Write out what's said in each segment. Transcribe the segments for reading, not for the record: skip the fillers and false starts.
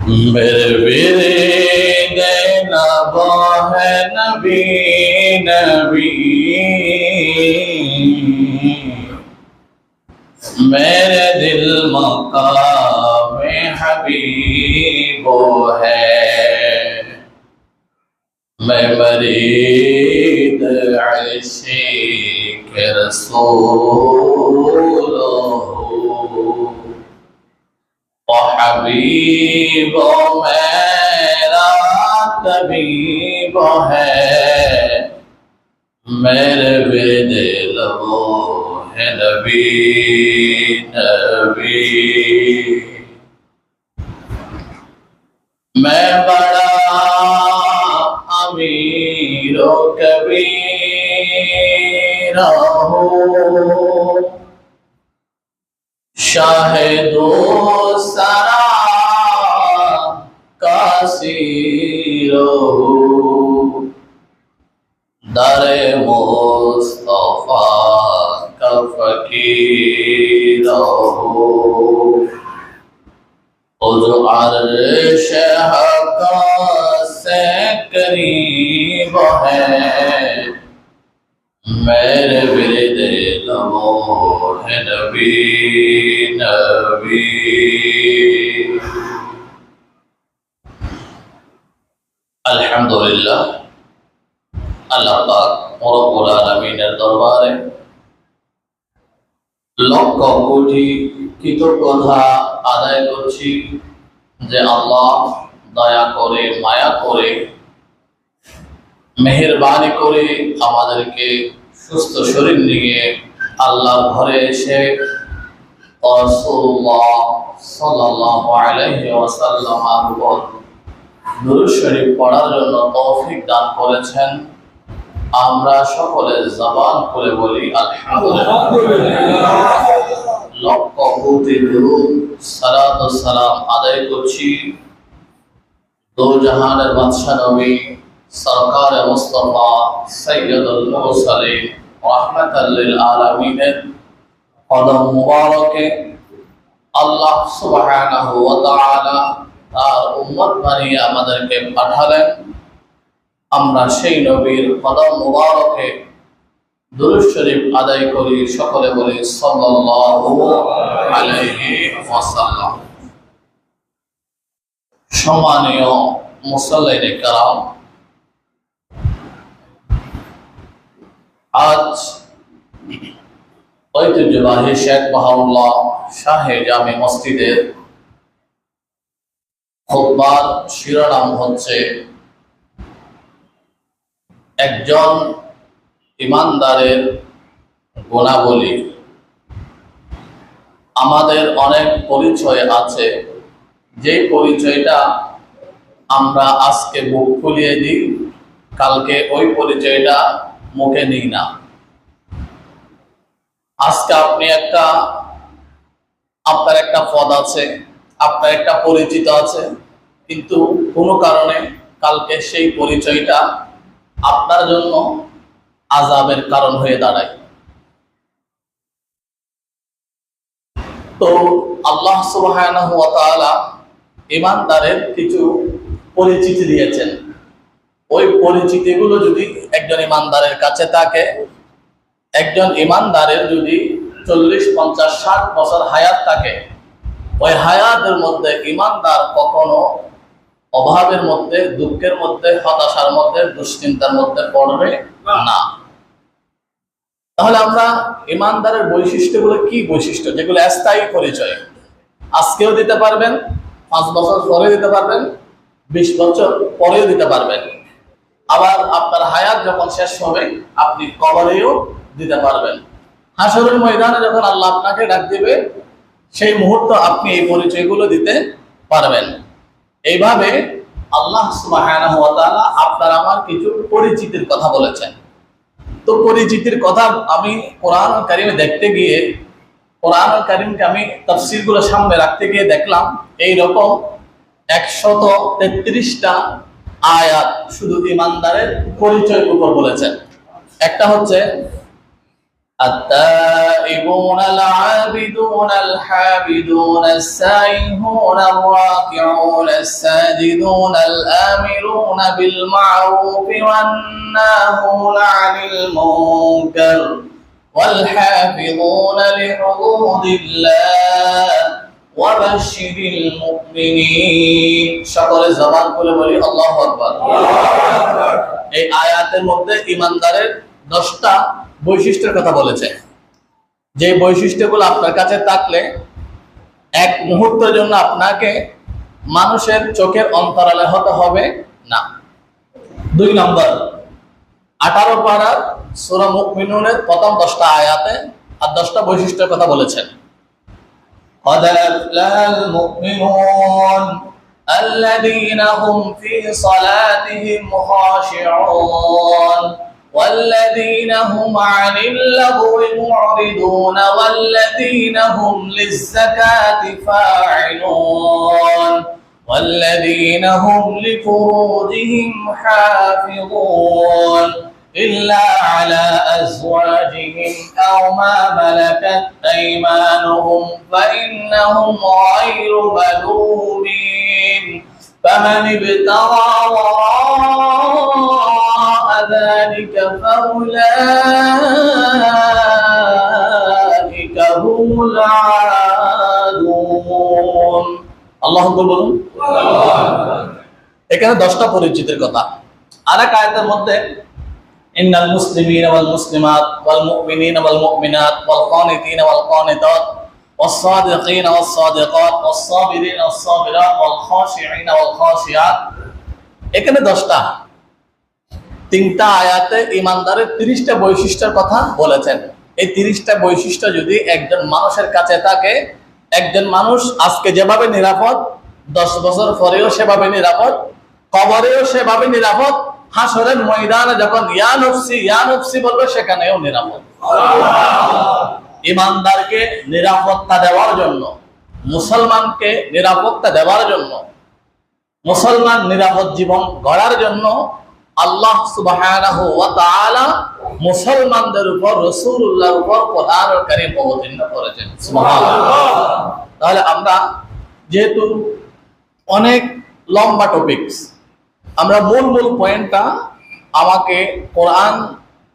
मेरे वीरे नबो है नबी नबी, मेरे दिल मकाम हबीबो है। मैं मरीद इश्क़ रसूल हबीब मेरा तबीब है। मेरे दिल वो है नबी नबी। मैं बड़ा अमीर कबीर हूँ, शाहिदो सरा कासीर हूँ, दरे मुस्तफा का फकीर हूँ। उस अर्श हक़ से करीब है, मेरे विरदे लबो है नबी नबी। अल्हम्दुलिल्लाह, আল্লাহ পাক রব্বুল আলামিনের দরবারে লক্ষ কোটি কৃতজ্ঞতা আদায় করছি যে আল্লাহ দয়া করে মায়া করে মেহেরবানি করে আমাদেরকে সুস্থ শরীর নিয়ে আল্লাহর ঘরে এসে রাসূলুল্লাহ সাল্লাল্লাহু আলাইহি ওয়াসাল্লামের উপর দুরূদ শরীফ পড়ার জন্য তৌফিক দান করেছেন। আমরা সকলে জবান খুলে বলি আলহামদুলিল্লাহ। লক্ষ কোটি দুরূদ সালাত ও সালাম আদায় করছি দো জাহানের বাদশা নবী সরকার মুস্তাফা সৈয়দুল মুরসালিন রাহমাতাল লিল আলামিনের কদম মুবারকে। আল্লাহ সুবহানাহু ওয়া তাআলা তার উম্মত বানিয়ে আমাদেরকে পাঠালেন। আমরা সেই নবীর কদম মুবারকে দুরূদ শরীফ আদায় করি, সকলে বলি সাল্লাল্লাহু আলাইহি ওয়াসাল্লাম। সম্মানীয় মুসল্লিনে কেরাম, আজ ঐতিহ্যবাহী শেখ বাহাউল্লাহ শাহে জামে মসজিদের খুতবার শিরোনাম হচ্ছে একজন ইমানদারের গুণাবলী। আমাদের অনেক পরিচয় আছে, যে পরিচয়টা আমরা আজকে মুখ খুলিয়ে দিই, কালকে ওই পরিচয়টা মুখে নিই না। আজকে আপনার একটা পদ আছে, আপনার একটা পরিচিত আছে, কিন্তু কোনো কারণে কালকে সেই পরিচয়টা আপনার জন্য আযাবের কারণ হয়ে দাঁড়ায়। তো আল্লাহ সুবহানাহু ওয়া তাআলা ইমানদারের কিছু পরিচিতি দিয়েছেন। ওই পরিচিতিগুলো যদি একজন ইমানদারের কাছে থাকে, একজন ইমানদারের যদি 40, 50, 60 বছর হায়াত থাকে, ওই হায়াতের মধ্যে ইমানদার কখনো অভাবের মধ্যে, দুঃখের মধ্যে, হতাশার মধ্যে, দুশ্চিন্তার মধ্যে পড়বে না। তাহলে আমরা ইমানদারের বৈশিষ্ট্যগুলো কি বৈশিষ্ট্য, যেগুলো স্থায়ী পরিচয়, আজকেও দিতে পারবেন, 5 বছর পরে দিতে পারবেন, 20 বছর পরেও দিতে পারবেন, আবার আপনার হায়াত যখন শেষ হবে আপনি কবরেও দিতে পারবেন। হাশরের ময়দানে যখন আল্লাহ আপনাকে ডাক দিবে, সেই মুহূর্ত আপনি এই পরিচয়গুলো দিতে পারবেন। এইভাবে আল্লাহ সুবহানাহু ওয়া তাআলা আপনার আমার কিছু পরিচিতির কথা বলেছেন। তো পরিচিতির কথা আমি কোরআন কারিমে দেখতে গিয়ে, কোরআন কারিমকে আমি তাফসীরগুলো সামনে রাখতে গিয়ে দেখলাম এই রকম 133টা আয়াত শুধু ইমানদারের পরিচয়ের উপর বলেছেন। একটা হচ্ছে التائبون العابدون الحامدون السائحون الراكعون الساجدون الآمرون بالمعروف والناهون عن المنكر والحافظون لحدود الله وبشر المؤمنين সকলে জবান খুলে বলি আল্লাহু আকবার। এই আয়াতের মধ্যে ঈমানদারের 10টা বৈশিষ্ট্যের কথা বলেছে, যে বৈশিষ্ট্যগুলো আপনার কাছে থাকলে এক মুহূর্তের জন্য আপনাকে মানুষের চোখের অন্তরালে হতে হবে না। 2 নম্বর 18 পারার সূরা মুমিনুনের প্রথম 10টা আয়াতে আর 10টা বৈশিষ্ট্যের কথা বলেছেন। قد أفلح المؤمنون الذين هم في صلاتهم خاشعون والذين هم عن اللغو معرضون والذين هم للزكاة فاعلون والذين هم لفروجهم حافظون إلا على أزواجهم أو ما ملكت أيمانهم فإنهم غير ملومين فمن ابتغى وراء ذلك فأولئك هم العادون আল্লাহু আকবার বলুন। এখানে 10টা পরিচিতির কথা। আরেক আয়াতের মধ্যে ইন্নাল মুসলিমিনা ওয়াল মুসলিমাত ওয়াল মুমিনিনা ওয়াল মুমিনাত ওয়াল কানিতিনা ওয়াল কানিতাত ওয়াস সাদিকিনা ওয়াস সাদিকাত ওয়াস সাবিরিনা ওয়াস সাবিরাত ওয়াল খাশিঈনা ওয়াল খাশিয়াত। এখানে 10টা 3টা আয়াতে ঈমানদারের 30টা বৈশিষ্ট্যের কথা বলেছেন। এই 30টা বৈশিষ্ট্য যদি একজন মানুষের কাছে থাকে, একজন মানুষ আজকে যেভাবে নিরাপদ 10 বছর পরেও সেভাবে নিরাপদ, কবরেও সেভাবে নিরাপদ, হাসরের ময়দানে যখন ইয়া নফসি বলবে সেখানেও নিরাপদ। ঈমানদারকে নিরাপত্তা দেওয়ার জন্য, মুসলমানকে নিরাপত্তা দেওয়ার জন্য, মুসলমান নিরাপদ জীবন গড়ার জন্য আল্লাহ সুবহানাহু ওয়া তাআলা মুসলমানদের উপর, রাসূলুল্লাহর উপর কোরআনুল কারীম অবতীর্ণ করেছেন। সুবহানাল্লাহ। তাহলে আমরা যেহেতু অনেক লম্বা টপিকস, আমরা মূল পয়েন্টটা আমাকে কোরআন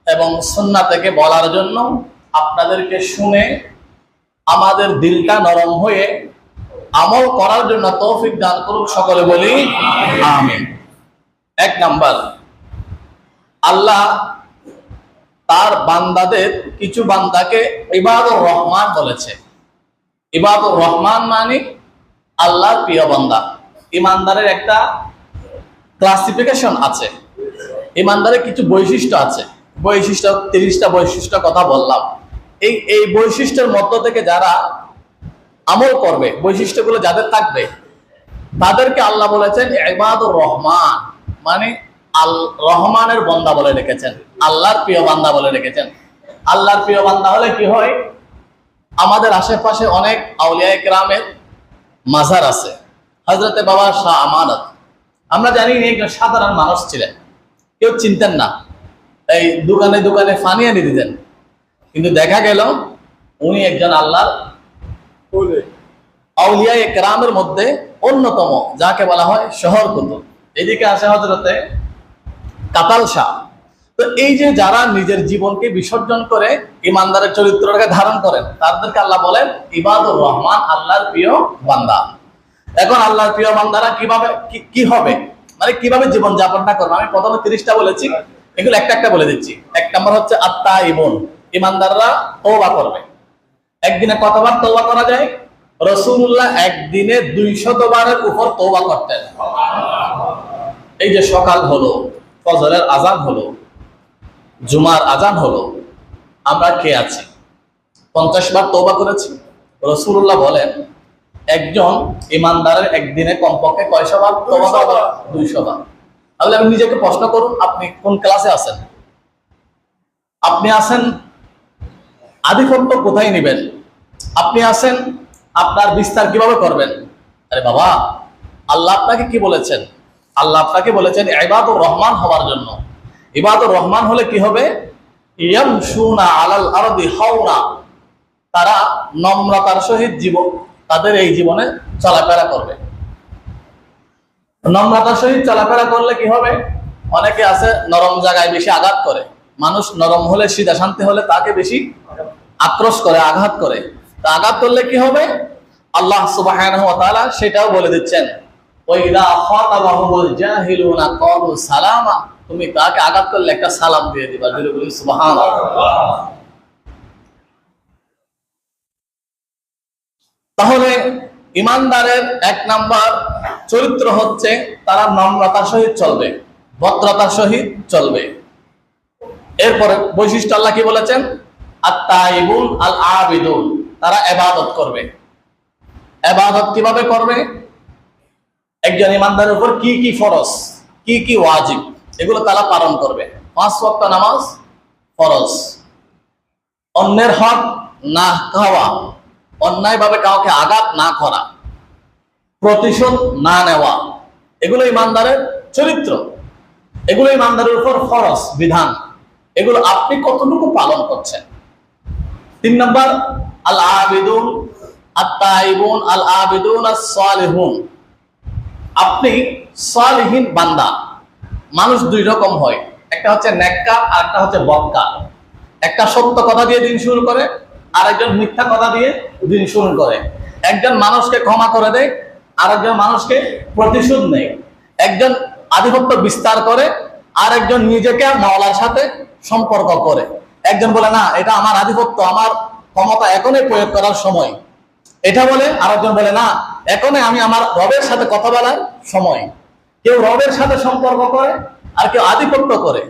এবং সুন্নাহ থেকে বলার জন্য আপনাদেরকে শুনে আমাদের দিলটা নরম হয়ে আমল করার জন্য তৌফিক দান করুন, সকলে বলি আমিন। 1 নাম্বার, আল্লাহ তার বান্দাদের কিছু বান্দাকে ইবাদুর রহমান বলেছে। ইবাদুর রহমান মানে আল্লাহর প্রিয় বান্দা। ঈমানদারের একটা ক্লাসিফিকেশন আছে, ঈমানদারের কিছু বৈশিষ্ট্য আছে। 30টা বৈশিষ্ট্য কথা বললাম। এই বৈশিষ্ট্যের মধ্য থেকে যারা আমল করবে, বৈশিষ্ট্যগুলো যাদের থাকবে, তাদেরকে আল্লাহ বলেছেন ইবাদুর রহমান, মানে রহমানের বান্দা বলে রেখেছেন, আল্লাহর প্রিয় বান্দা বলে রেখেছেন। আল্লাহর প্রিয় বান্দা হলে কি হয়? আমাদের আশেপাশে অনেক আউলিয়া কেরামের মাজার আছে। হযরতে বাবা শাহ আমানত, আমরা জানি একজন সাধারণ মানুষ ছিলেন, কেউ চিনতেন না, এই দোকানে দোকানে পানি এনে দিতেন। কিন্তু দেখা গেল উনি একজন আল্লাহর আউলিয়া কেরামের মধ্যে অন্যতম, যাকে বলা হয় শহর কুতুব। এদিকে আছে হযরতে কাতাল শাহ। তো এই যে যারা নিজের জীবনকে বিসর্জন করে ঈমানদারের চরিত্রটাকে ধারণ করেন, তাদেরকে আল্লাহ বলেন ইবাদুর রহমান, আল্লাহর প্রিয় বান্দা। এখন আল্লাহর প্রিয় বান্দারা কিভাবে কি হবে, মানে কিভাবে জীবন যাপনটা করবে? আমি প্রথমে 30টা বলেছি, এগুলো একটা একটা বলে দিচ্ছি। 1 নম্বর হচ্ছে আত-তাইবুন, ঈমানদাররা তওবা করবে। একদিনে কতবার তওবা করা যায়? রাসূলুল্লাহ একদিনে 200 বারের উপর তওবা করতেন। এই যে সকাল হলো, ফজরের আযান হলো, জুমার আযান হলো, আমরা কে আছি? 50 বার তওবা করেছি। রাসূলুল্লাহ বলেন একজন ঈমানদারের একদিনে কমপক্ষে কয়শো বার তওবা করবে? 200 বার। তাহলে আমি নিজেকে প্রশ্ন করুন, আপনি কোন ক্লাসে আছেন? আপনি আছেন আধিপত্য কোথায় নেবেন? আপনি আছেন আপনার বিস্তার কিভাবে করবেন? আরে বাবা, আল্লাহ আপনাকে কি বলেছেন? আল্লাহ আপনাকে বলেছেন ইবাদুর রহমান হওয়ার জন্য। ইবাদুর রহমান হলে কি হবে? ইয়ামশুনা আলাল আরদি হাওনা, তারা নম্রতার সহিত জীবন তাদের এই জীবনে চলাফেরা করবে। নম্রতার সহিত চলাফেরা করলে কি হবে? অনেকে আছে নরম জায়গায় বেশি আঘাত করে। মানুষ নরম হলে, সিধা শান্তি হলে তাকে বেশি আক্রোশ করে, আঘাত করে। তা আঘাত করলে কি হবে? আল্লাহ সুবহানাহু ওয়া তাআলা সেটাও বলে দিচ্ছেন, ওয়াইদা খাতাবাহুমুল জাহিলুনা ক্বালু সালামা, তুমি তাকে আঘাত করলে একটা সালাম দিয়ে দিবা। জোরে বলি সুবহানাল্লাহ। তাহলে ইমানদারের এক নাম্বার চরিত্র হচ্ছে তারা নম্রতার সহিত চলবে, ভদ্রতার সহিত চলবে। এরপরে বৈশিষ্ট্য আল্লাহ কি বলেছেন? আত-তাইবুন আল আবিদুন, তারা ইবাদত করবে। ইবাদত কিভাবে করবে? একজন ইমানদারের উপর কি কি ফরজ, কি কি ওয়াজিব, এগুলো তারা পালন করবে। 5 ওয়াক্ত নামাজ ফরজ, অন্যের হক না খাওয়া, অন্যায়ভাবে কাউকে আঘাত না করা, প্রতিশোধ না নেওয়া, এগুলো ইমানদারের চরিত্র, এগুলো ইমানদারের উপর ফরজ বিধান। এগুলো আপনি কতটুকু পালন করছেন? 3 নাম্বার আল আবিদুন আত-তাইবুন আল আবিদুন আস-সালিহুন, আপনি সালিহিন বান্দা। মানুষ 2 রকম হয়, একটা হচ্ছে নেককার আর একটা হচ্ছে বদকার। একটা সত্য কথা দিয়ে দিন শুরু করে, আর একজন মিথ্যা কথা দিয়ে দিন শুরু করে। একজন মানুষকে ক্ষমা করে দেয়, আর একজন মানুষকে প্রতিশোধ নেয়। একজন আধিপত্য বিস্তার করে, আর একজন নিজেকে মাওলার সাথে সম্পর্ক করে। একজন বলে না, এটা আমার আধিপত্য, আমার ক্ষমতা এখনই প্রয়োগ করার সময়, এটা বলে। আরেকজন বলে না, এখনই আমি আমার রবের সাথে কথা বলার সময়। কেউ রবের সাথে সম্পর্ক করে, আর কেউ আধিপত্য করে।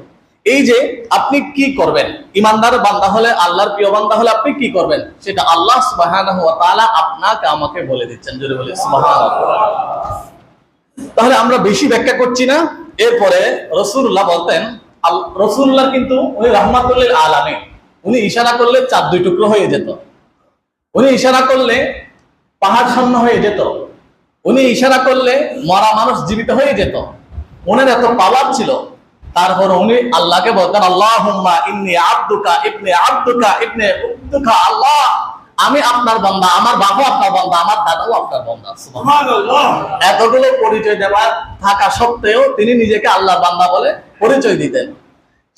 এই যে আপনি কি করবেন, ইমানদার বান্দা হলে, আল্লাহর প্রিয় বান্দা হলে আপনি কি করবেন, সেটা আল্লাহ সুবহানাহু ওয়া তাআলা আপনাকে আমাকে বলে দিচ্ছেন। জোরে বলি সুবহানাল্লাহ। তাহলে আমরা বেশি ব্যাখ্যা করছি না। এরপরে রাসূলুল্লাহ বলতেন, রাসূলুল্লাহ কিন্তু উনি রাহমাতুল লিল আলামিন, উনি ইশারা করলে চাঁদ 2 টুকরো হয়ে যেত, উনি ইশারা করলে পাহাড় শূন্য হয়ে যেত, উনি ইশারা করলে মরা মানুষ জীবিত হয়ে যেত। ওনার এত পাওয়ার ছিল, তারপর উনি আল্লাহকে বলতেন, আল্লাহুম্মা ইন্নী আবদুকা ইবনে আবদুকা ইবনে উবদুকা, আল্লাহ আমি আপনার বান্দা, আমার বাবা আপনার বান্দা, আমার দাদাও আপনার বান্দা। সুবহানাল্লাহ। এতগুলো পরিচয় দেওয়ার থাকা সত্ত্বেও তিনি নিজেকে আল্লাহর বান্দা বলে পরিচয় দিতেন।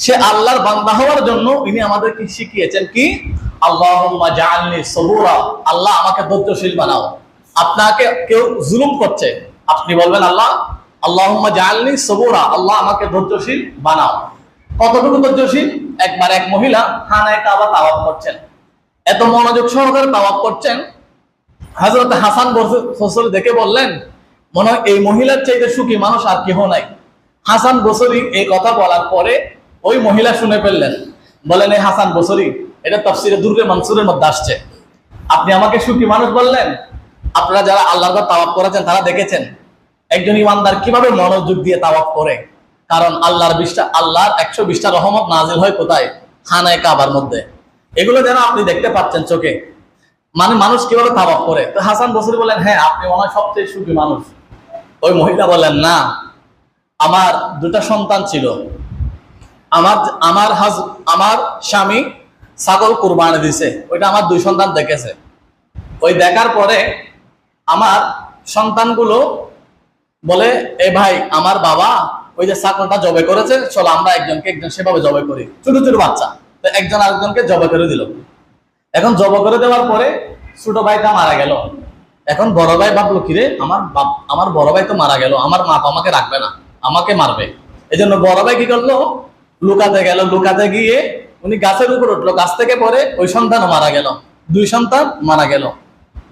সে আল্লাহর বান্দা হওয়ার জন্য ইনি আমাদেরকে শিখিয়েছেন কি? আল্লাহুম্মা জাআলনি সবুরা, আল্লাহ আমাকে ধৈর্যশীল বানাও। আপনাকে কেউ জুলুম করছে, আপনি বলবেন আল্লাহ আল্লাহুম্মা জাআলনি সবুরা, আল্লাহ আমাকে ধৈর্যশীল বানাও। কতটুকু ধৈর্যশীল? একবার এক মহিলা খানায়ে কাবা তাওয়াফ করছেন, এত মনোযোগ সহকারে তাওয়াফ করছেন, হযরত হাসান বসরি দেখে বললেন, মনে হয় এই মহিলার চাইতে সুখী মানুষ আর কেউ নাই। হাসান বসরি এই কথা বলার পরে ওই মহিলা শুনে ফেললেন, বলেন, এই হাসান বসরি, এটা তাফসিরে দুররে মানসুরের মধ্যে আসছে, আপনি আমাকে সুখী মানুষ বললেন? আপনারা যারা আল্লাহর ঘর তাওয়াফ করেছেন তারা দেখেছেন একজন ইমানদার কিভাবে মনোযোগ দিয়ে তাওয়াফ করে। কারণ আল্লাহর 120টা রহমত নাজিল হয় কোথায়? খানায়ে কাবার মধ্যে। এগুলো যেন আপনি দেখতে পাচ্ছেন চোখে, মানে মানুষ কিভাবে তাওয়াফ করে। তো হাসান বসরি বলেন, হ্যাঁ আপনি মনে হয় সবচেয়ে সুখী মানুষ। ওই মহিলা বলেন, না, আমার 2টা সন্তান ছিল, আমার স্বামী ছাগল কুরবানি দিছে, ওইটা আমার 2 সন্তান দেখেছে। ওই দেখার পরে আমার সন্তানগুলো বলে, এ ভাই, আমার বাবা ওই যে ছাগলটা জবে করেছে, চলো আমরা একজন সেভাবে জবে করি। ছোট ছোট বাচ্চা, তো একজন আরেকজনকে জবে করে দিল। এখন জবে করে দেওয়ার পরে ছোট ভাইটা মারা গেল। এখন বড় ভাই ভাবলো, কিরে, আমার বড় ভাই তো মারা গেল, আমার মা তো আমাকে রাখবে না, আমাকে মারবে। এই জন্য বড় ভাই কি করলো? লুকাতে গেল। লুকাতে গিয়ে উনি গাছের উপর উঠলো, গাছ থেকে পরে ওই সন্তানও মারা গেল, 2 সন্তান মারা গেল।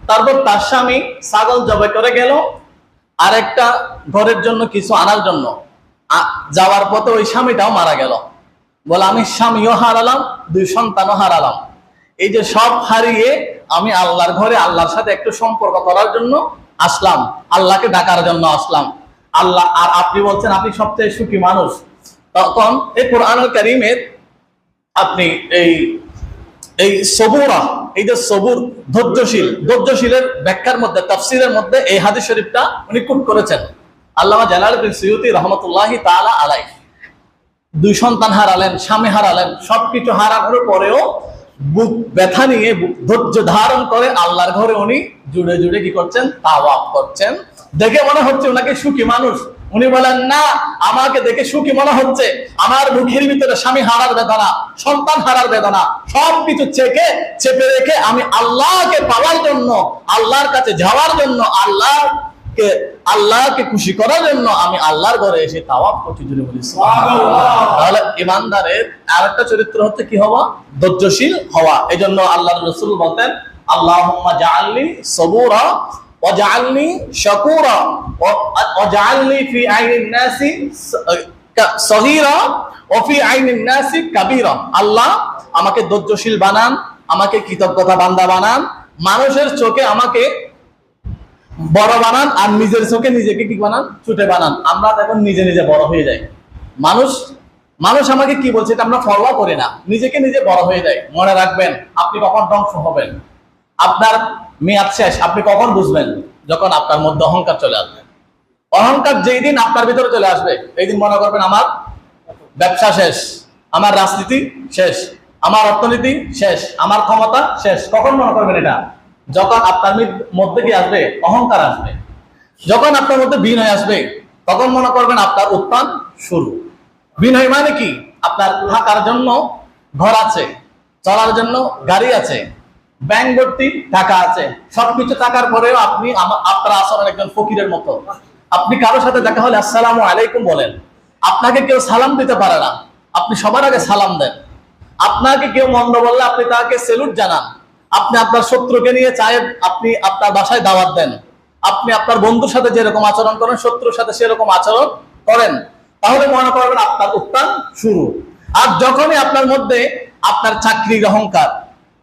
তারপর তার স্বামী ছাগল জবাই করে গেল আরেকটা ঘরের জন্য কিছু আনার জন্য, যাওয়ার পথে ওই স্বামীটাও মারা গেল। বলে, আমি স্বামীও হারালাম, 2 সন্তানও হারালাম। এই যে সব হারিয়ে আমি আল্লাহর ঘরে আল্লাহর সাথে একটু সম্পর্ক করার জন্য আসলাম, আল্লাহকে ডাকার জন্য আসলাম। আল্লাহ, আর আপনি বলছেন আপনি সবচেয়ে সুখী মানুষ। তখন এই কোরআনুল কারীমের আপনি এই সবুরা, এই যে সবুর, ধৈর্যশীলের ব্যাখ্যার মধ্যে, তাফসীরের মধ্যে এই হাদিস শরীফটা উনি কোট করেছেন আল্লামা জালালউদ্দিন সুয়ুতী রাহমাতুল্লাহি তাআলা আলাইহি। দুই সন্তান হারালেন, স্বামী হারালেন, সবকিছু হারানোর পরেও বুক ব্যথা নিয়ে ধৈর্য ধারণ করে আল্লাহর ঘরে উনি জুড়ে জুড়ে কি করছেন? তাওয়াফ করছেন। দেখে মনে হচ্ছে ওনাকে সুখী মানুষ। উনি বলেন, না, আমাকে দেখে সুখী মনে হচ্ছে, আমার মুখের ভিতরে স্বামী হারার বেদনা, সন্তান হারার বেদনা, সবকিছু চেপে রেখে আমি আল্লাহকে পাওয়ার জন্য, আল্লাহর কাছে যাওয়ার জন্য, আল্লাহকে খুশি করার জন্য আমি আল্লাহর ঘরে এসে তাওয়াফ করছি। জুড়ে বলি সুবহানাল্লাহ। তাহলে ইমানদারের আরেকটা চরিত্র হচ্ছে কি হওয়া? ধৈর্যশীল হওয়া। এজন্য আল্লাহর রাসূল বলেন, আল্লাহুম্মা জাআলনি সবুরা ওয়া জাআলনি শাকুরা ওয়া জাআলনি ফি আইনিন নাসি সগীরা ওয়া ফি আইনিন নাসি কাবীরা। আল্লাহ আমাকে ধৈর্যশীল বানান, আমাকে কৃতজ্ঞতা বান্দা বানান, মানুষের চোখে আমাকে বড় বানান, আর নিজের চোখে নিজেকে কি বানান? ছোট বানান। আমরা এখন নিজে নিজে বড় হয়ে যাই। মানুষ আমাকে কি বলছে এটা আমরা পরোয়া করি না, নিজেকে নিজে বড় হয়ে যায়। মনে রাখবেন, আপনি কখন ধ্বংস হবেন, আপনার মেয়াদ শেষ, আপনি কখন বুঝবেন? যখন আপনার মধ্যে অহংকার চলে আসবে। অহংকার যেই দিন আপনার ভিতরে চলে আসবে, এই দিন মনে করবেন আমার ব্যবসা শেষ, আমার রাজনীতি শেষ, আমার অর্থনীতি শেষ, আমার ক্ষমতা শেষ। কখন মনে করবেন এটা? যখন আপনার মধ্যে কি আসবে? অহংকার আসবে। যখন আপনার মধ্যে বিনয় আসবে, তখন মনে করবেন আপনার উত্থান শুরু। বিনয় মানে কি? আপনার থাকার জন্য ঘর আছে, চলার জন্য গাড়ি আছে, ব্যাংক ভর্তি টাকা আছে, সবকিছু থাকার পরেও আপনি আপনার আচরণ একজন ফকিরের মতো। আপনি কারোর সাথে দেখা হলে আসসালামু আলাইকুম বলেন, আপনাকে কেউ সালাম দিতে পারে না, আপনি সবার আগে সালাম দেন। আপনাকে কেউ মন্দ বললে আপনি তাকে সেলুট জানান। আপনি আপনার শত্রুকে নিয়ে চায় আপনি আপনার বাসায় দাওয়াত দেন। আপনি আপনার বন্ধুর সাথে যেরকম আচরণ করেন, শত্রুর সাথে সেরকম আচরণ করেন। তাহলে মনে করবেন আপনার উত্থান শুরু। আর যখনই আপনার মধ্যে আপনার চাকরির অহংকার,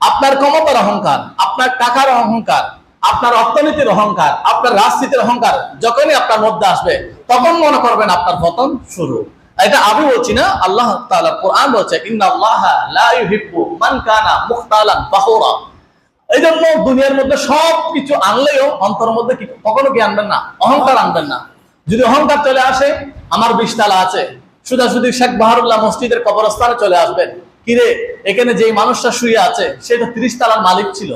আপনার ক্ষমতার অহংকার, আপনার টাকার অহংকার, আপনার অর্থনীতির অহংকার, আপনার রাজনীতির অহংকার যখনই আপনার মধ্যে আসবে, তখন মনে করবেন আপনার পতন শুরু। এটা আমি বলছি না, আল্লাহ তাআলা কোরআন বলছে, ইন্নাল্লাহা লা ইউহিব্বু মান কানা মুখতালান ফাখুরা। এই জন্য দুনিয়ার মধ্যে সবকিছু আনলেও অন্তরের মধ্যে কখনো কি আনবেন না? অহংকার আনবেন না। যদি অহংকার চলে আসে, আমার 20 তালা আছে, সোজাসুজি শেখ বাহারুল্লাহ মসজিদের কবরস্থানে চলে আসবেন। কিরে, এখানে যে মানুষটা শুয়ে আছে সেটা 30 তালার মালিক ছিল।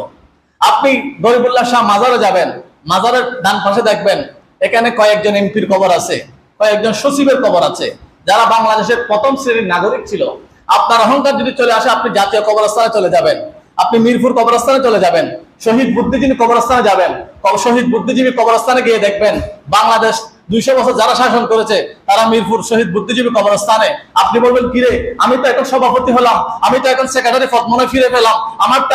আপনি গরিবুল্লাহ শাহ মাজারে যাবেন, মাজারের ডান পাশে দেখবেন এখানে কয়েকজন এমপির কবর আছে, কয়েকজন সচিবের কবর আছে, যারা বাংলাদেশের প্রথম শ্রেণীর নাগরিক ছিল। আপনার অহংকার যদি চলে আসে, আপনি জাতীয় কবরস্থানে চলে যাবেন, আপনি মিরপুর কবরস্থানে চলে যাবেন, শহীদ বুদ্ধিজীবী কবরস্থানে যাবেন। শহীদ বুদ্ধিজীবী কবরস্থানে গিয়ে দেখবেন বাংলাদেশ 200 বছর যারা শাসন করেছে তারা মিরপুর শহীদ বুদ্ধিজীবী কবরস্থানে। আপনি বলবেন, কিরে, আমি তো এখন সভাপতি হলাম, আমি তো এখন সেক্রেটারি পদ মনে ফিরে পেলাম, আমার তো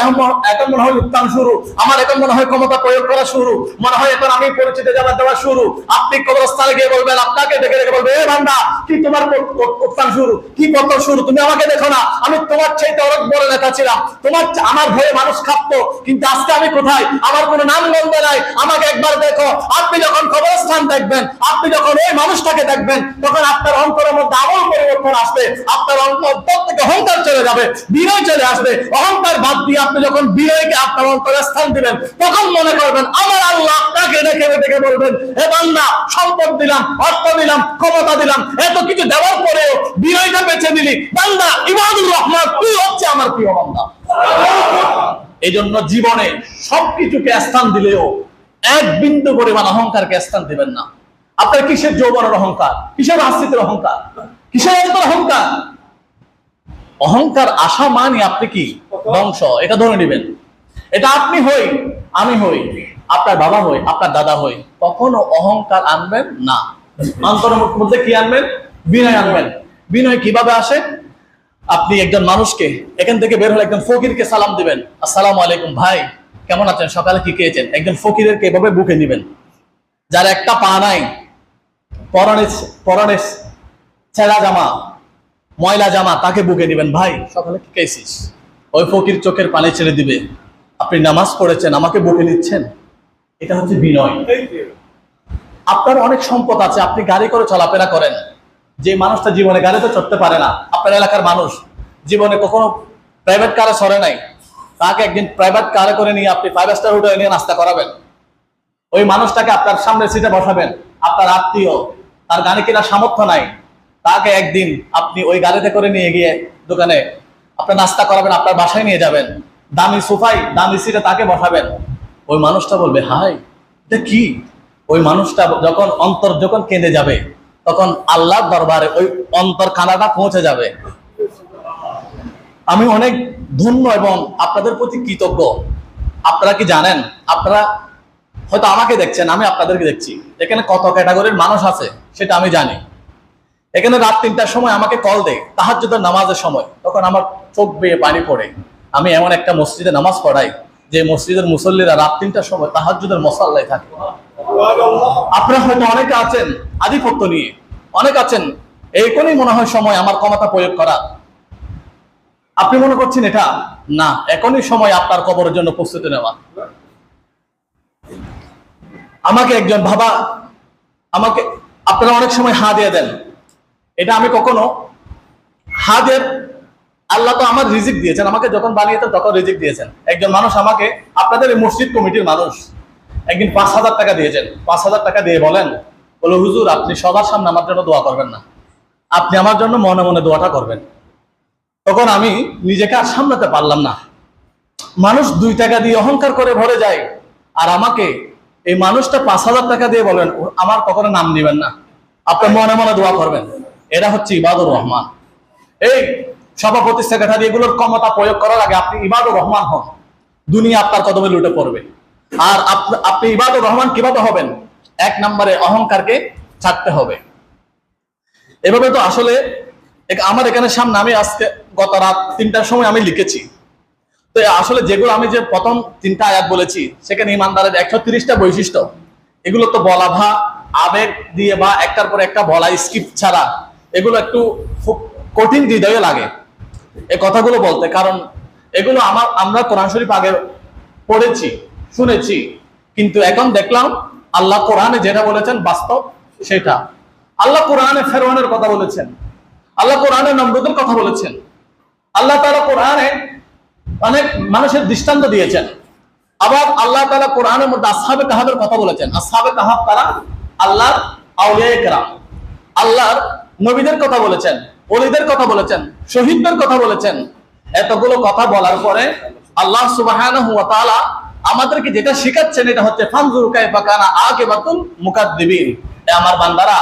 এখন মনে হয় উত্থান শুরু, আমার এখন মনে হয় ক্ষমতা প্রয়োগ করা শুরু, মনে হয় এখন আমি পরিচিতি জানা দেওয়া শুরু। আপনি কবরস্থানে গিয়ে বলবেন, আপনাকে দেখে দেখে বলবে, এ বান্দা, কি তোমার উত্থান শুরু, কি পতন শুরু? তুমি আমাকে দেখো না, আমি তোমার চাইতে অনেক বড় নেতা ছিলাম, আমার ভয়ে মানুষ কাঁপতো, কিন্তু আজকে আমি কোথায়? আমার কোনো নাম গন্ধ নাই, আমাকে একবার দেখো। আপনি যখন কবরস্থান দেখবেন, আপনি যখন ওই মানুষটাকে দেখবেন, তখন আপনার অন্তরের মধ্যে আমল পরিবর্তন আসবে, আপনার অন্তর থেকে অহংকার চলে যাবে, বিনয় চলে আসবে। অহংকার বাদ দিয়ে আপনি যখন বিনয়কে আপনার অন্তরে স্থান দিবেন, তখন মনে করবেন আমার আল্লাহ আপনাকে দেখে দেখে বলবেন, হে বান্দা, সম্পদ দিলাম, অর্থ দিলাম, ক্ষমতা দিলাম, এত কিছু দেওয়ার পরেও বিনয়টা বেছে দিলি, বান্দা ইবাদুর রহমান, তুই হচ্ছে আমার প্রিয় বান্দা। এই জন্য জীবনে সবকিছুকে স্থান দিলেও এক বিন্দু পরিমাণ অহংকারকে স্থান দিবেন না। আপনার কিসের যৌবনের অহংকার, কিসের রাজনীতির অহংকার, কিসের অহংকার? অহংকার আসা মানে আপনি কি ধ্বংস, এটা ধরে নেবেন। এটা আপনি হই, আমি হই, আপনার বাবা হই, আপনার দাদা হই, কখনো অহংকার আনবেন না। অন্তরের মধ্যে কি আনবেন? বিনয় আনবেন। বিনয় কিভাবে আসে? আপনি একজন মানুষকে এখান থেকে বের হলে একজন ফকিরকে সালাম দিবেন, আসসালামু আলাইকুম ভাই, কেমন আছেন, সকালে কি খেয়েছেন? একজন ফকিরের এভাবে বুকে নিবেন। যার একটা পা নাই, পরনে ছেঁড়া জামা, ময়লা জামা, তাকে বুকে নিবেন, ভাই সকালে কি খেয়েছিস? ওই ফকির চোখের পানি ছেড়ে দিবে, আপনি নামাজ পড়েছেন, আমাকে বুকে নিচ্ছেন। এটা হচ্ছে বিনয়। আপনার অনেক সম্পদ আছে, আপনি গাড়ি করে চলাফেরা করেন, যে মানুষটা জীবনে গাড়িতে চড়তে পারে না, আপনার এলাকার মানুষ জীবনে কখনো প্রাইভেট কারে চড়ে নাই, তাকে একদিন প্রাইভেট কারে করে নিয়ে আপনি 5 স্টার হোটেলে নিয়ে নাস্তা করাবেন। ওই মানুষটাকে আপনার সামনে সিটে বসাবেন, আপনার আত্মীয়, তার গাড়ি কেনার সামর্থ্য নাই, তাকে একদিন আপনি ওই গাড়িতে করে নিয়ে গিয়ে দোকানে আপনার নাস্তা করাবেন, আপনার বাসায় নিয়ে যাবেন, দামি সোফায় দামি সিটে তাকে বসাবেন, ওই মানুষটা বলবে হাই এটা কি? ওই মানুষটা যখন কেঁদে যাবে, তখন আল্লাহর দরবারে ওই অন্তর কানাটা পৌঁছে যাবে। আমি অনেক ধন্য এবং আপনাদের প্রতি কৃতজ্ঞ। আপনারা কি জানেন, আপনারা হয়তো আমাকে দেখছেন, আমি আপনাদেরকে দেখছি, এখানে কত ক্যাটাগরির মানুষ আছে সেটা আমি জানি। এখানে রাত 3টার সময় আমাকে কল দেয় তাহাজ্জুদের নামাজের সময়, তখন আমার চোখ বেয়ে পানি পড়ে। আমি এমন একটা মসজিদে নামাজ পড়াই যে মসজিদের মুসল্লিরা রাত 3টার সময় তাহাজ্জুদের মুসাল্লায় থাকে। আপনারা হয়তো অনেকে আছেন আধিপত্য নিয়ে, অনেক আছেন এইখানেই মনে হয় সময় আমার ক্ষমতা প্রয়োগ করা। আপনি মনে করছেন এটা না, এখনই সময় আপনার কবরের জন্য প্রস্তুতি নেওয়া। আমাকে একজন বাবা, আমাকে আপনারা অনেক সময় হা দিয়ে দেন, এটা আমি কখনো হা দিয়ে, আল্লাহ তো আমার রিজিক দিয়েছেন, আমাকে যখন বানিয়েছেন তখন রিজিক দিয়েছেন। একজন মানুষ আমাকে, আপনাদের এই মসজিদ কমিটির মানুষ, একদিন 5,000 টাকা দিয়েছেন। 5,000 টাকা দিয়ে বলো হুজুর আপনি সবার সামনে আমার জন্য দোয়া করবেন না, আপনি আমার জন্য মনে মনে দোয়াটা করবেন। তখন আমি নিজেকে আর সামলাতে পারলাম না। মানুষ 2 টাকা দিয়ে অহংকার করে ভরে যায়, আর আমাকে এই মানুষটা 5,000 টাকা দিয়ে বলেন আমার কখনো নাম নেবেন না, আপনি মনে মনে দোয়া করবেন। এরা হচ্ছে ইবাদুর রহমান। এই সভাপতি সেক্রেটারি এগুলোর ক্ষমতা প্রয়োগ করার আগে আপনি ইবাদুর রহমান হন, দুনিয়া আপনার কদমে লুটে পড়বে। আর আপনি ইবাদুর রহমান কিভাবে হবেন? 1 নম্বরে অহংকারকে ছাড়তে হবে। এভাবে তো আসলে আমার এখানে সামনে আমি আজকে গত রাত 3টার সময় আমি লিখেছি, তো আসলে যেগুলো আমি যে প্রথম 3টা আয়াত বলেছি সেখানে ইমানদারের 130টা বৈশিষ্ট্য, এগুলো তো বলা ভা আবেগ দিয়ে বা একটার পর একটা বলা স্কিপ ছাড়া এগুলো একটু খুব কঠিন হৃদয়ে লাগে এই কথাগুলো বলতে। কারণ এগুলো আমরা কোরআন শরীফ আগে পড়েছি শুনেছি, কিন্তু এখন দেখলাম আল্লাহ কোরআনে যেটা বলেছেন বাস্তব সেটা। আল্লাহ কোরআনে ফেরআউনের কথা বলেছেন, আল্লাহ কোরআনে নমরুদের কথা বলেছেন, আল্লাহ তাআলা কোরআনে অনেক মানুষের দৃষ্টান্ত দিয়েছেন। আবার আল্লাহ তাআলা কোরআনের মধ্যে আসহাবে কাহাফের কথা বলেছেন। আসহাবে কাহাফ তারা আল্লাহর আউলিয়ায়ে কেরাম, আল্লাহর নবীদের কথা বলেছেন, ওলিদের কথা বলেছেন, শহীদদের কথা বলেছেন। এতগুলো কথা বলার পরে আল্লাহ সুবহানাহু ওয়া তাআলা আমাদেরকে যেটা শেখাচ্ছেন এটা হচ্ছে ফানজুর কাইফা কানা আকিবাতুল মুকাদ্দিবিন। আমার বান্দারা,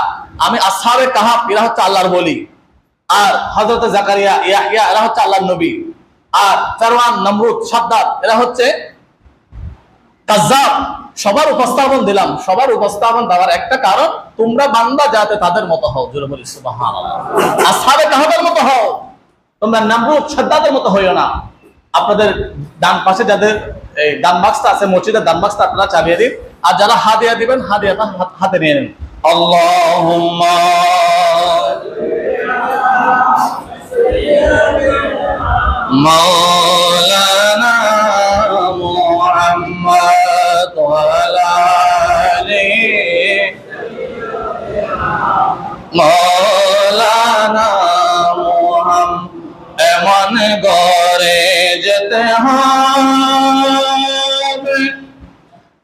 আমি আসহাবে কাহাফ এরা হচ্ছে আল্লাহর ওলি, আর হযরত জাকারিয়া ইয়াহইয়া এরা হচ্ছে আল্লাহর নবী, আর ফেরআউন নমরুদ সাদ্দাত এরা হচ্ছে কাজ্জাব। সবার উপস্থাপন দিলাম, সবার উপস্থাপন দেওয়ার একটা কারণ তোমরা বান্দা যাতে তাদের মতো হও। জোরে বলি সুবহানাল্লাহ। আসহাবে কাহাফের মতো হও, তোমরা নমরুদ সাদ্দাতের মতো হইও না। আপনাদের ডান পাশে যাদের এই দান বাক্সটা আছে, মসজিদের দান বাক্সটা আপনারা চালিয়ে দিন, আর যারা হাদিয়া দিবেন হাদিয়াটা হাতে নিয়ে নিন। আল্লাহুম্মা মাওলানা মুহাম্মদ ওয়া আলা আলিহি মাওলানা মুহাম্মদ। এমন ঘরে যেতে হবে